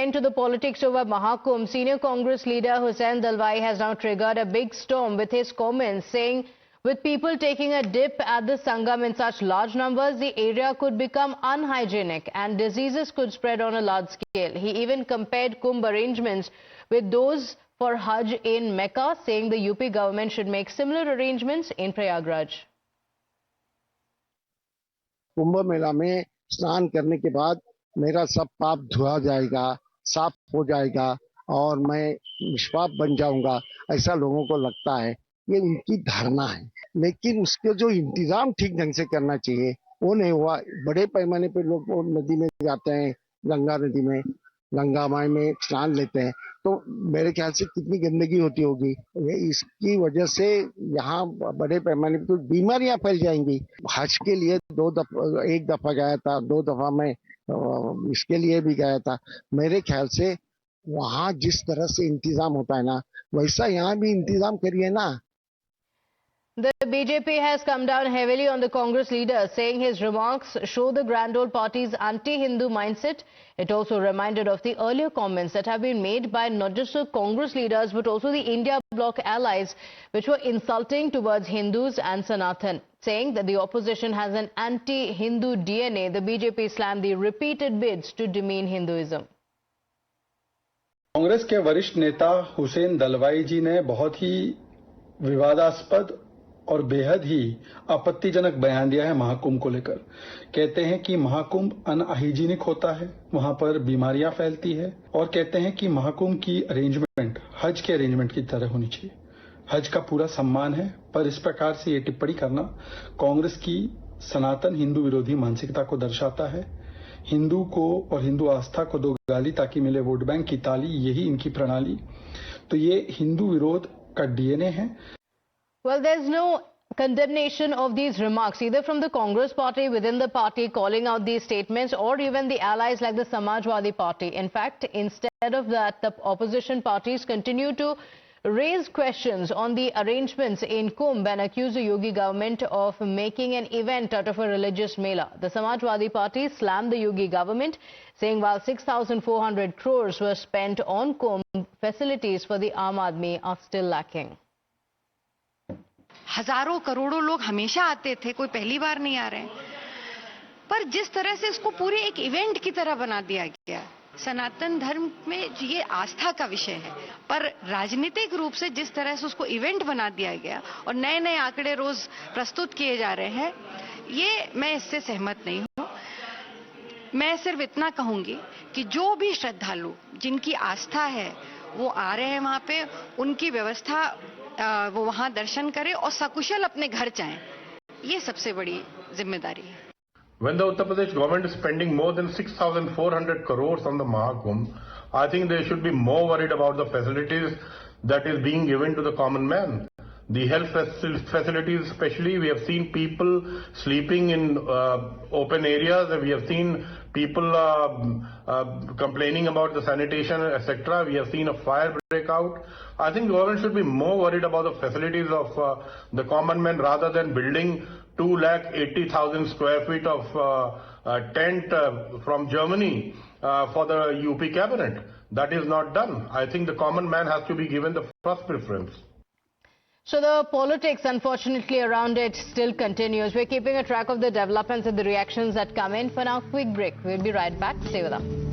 end to the politics over Mahakumbh, senior Congress leader Hussain Dalwai has now triggered a big storm with his comments saying with people taking a dip at the Sangam in such large numbers, the area could become unhygienic and diseases could spread on a large scale. He even compared Kumbh arrangements with those for Hajj in Mecca, saying the UP government should make similar arrangements in Prayagraj. Kumbh Mela में स्नान करने के बाद मेरा सब पाप धुआ जाएगा, साफ हो जाएगा और मैं निष्पाप बन जाऊंगा, ऐसा लोगों को लगता है। ये उनकी धारणा है, लेकिन उसके जो इंतजाम ठीक ढंग से करना चाहिए वो नहीं हुआ। बड़े पैमाने पे लोग नदी में जाते हैं, गंगा नदी में, गंगा माई में स्नान लेते हैं, तो मेरे ख्याल से कितनी गंदगी होती होगी। इसकी वजह से यहाँ बड़े पैमाने पर तो बीमारियां फैल जाएंगी। हज के लिए एक दफा गया था, 2 दफा मैं इसके लिए भी गया था। मेरे ख्याल से वहाँ जिस तरह से इंतजाम होता है ना, वैसा यहाँ भी इंतजाम करिए ना। The BJP has come down heavily on the Congress leader, saying his remarks show the Grand Old Party's anti-Hindu mindset. It also reminded of the earlier comments that have been made by not just the Congress leaders but also the India bloc allies, which were insulting towards Hindus and Sanatan. Saying that the opposition has an anti-Hindu DNA, the BJP slammed the repeated bids to demean Hinduism. Congress के वरिष्ठ नेता हुसैन दलवाई जी ने बहुत ही विवादास्पद और बेहद ही आपत्तिजनक बयान दिया है महाकुंभ को लेकर। कहते हैं कि महाकुंभ अनहाइजीनिक होता है, वहां पर बीमारियां फैलती है और कहते हैं कि महाकुंभ की अरेंजमेंट हज के अरेंजमेंट की तरह होनी चाहिए। हज का पूरा सम्मान है, पर इस प्रकार से ये टिप्पणी करना कांग्रेस की सनातन हिंदू विरोधी मानसिकता को दर्शाता है। हिंदू को और हिंदू आस्था को दो गाली ताकि मिले वोट बैंक की ताली, यही इनकी प्रणाली। तो ये हिंदू विरोध का डीएनए है। Well, there's no condemnation of these remarks either from the Congress party within the party calling out these statements or even the allies like the Samajwadi Party. In fact, instead of that, the opposition parties continue to raise questions on the arrangements in Kumbh and accuse the Yogi government of making an event out of a religious mela. The Samajwadi Party slammed the Yogi government, saying while 6,400 crores were spent on Kumbh, facilities for the Aam Aadmi are still lacking. हजारों करोड़ों लोग हमेशा आते थे, कोई पहली बार नहीं आ रहे हैं, पर जिस तरह से इसको पूरे एक इवेंट की तरह बना दिया गया। सनातन धर्म में ये आस्था का विषय है, पर राजनीतिक रूप से जिस तरह से उसको इवेंट बना दिया गया और नए नए आंकड़े रोज प्रस्तुत किए जा रहे हैं, ये मैं इससे सहमत नहीं हूं। मैं सिर्फ इतना कहूंगी कि जो भी श्रद्धालु जिनकी आस्था है वो आ रहे हैं वहां पे, उनकी व्यवस्था वो वहां दर्शन करें और सकुशल अपने घर जाएं, ये सबसे बड़ी जिम्मेदारी है। When the Uttar Pradesh government is spending more than 6,400 crores on the Mahakumbh, I think they should be more worried about the facilities that is being given to the common man. The health facilities especially, we have seen people sleeping in open areas, and we have seen people complaining about the sanitation, etc. We have seen a fire break out. I think the government should be more worried about the facilities of the common man rather than building 280,000 square feet of tent from Germany for the UP cabinet. That is not done. I think the common man has to be given the first preference. So the politics, unfortunately, around it still continues. We're keeping a track of the developments and the reactions that come in. For now, quick break. We'll be right back. Stay with us.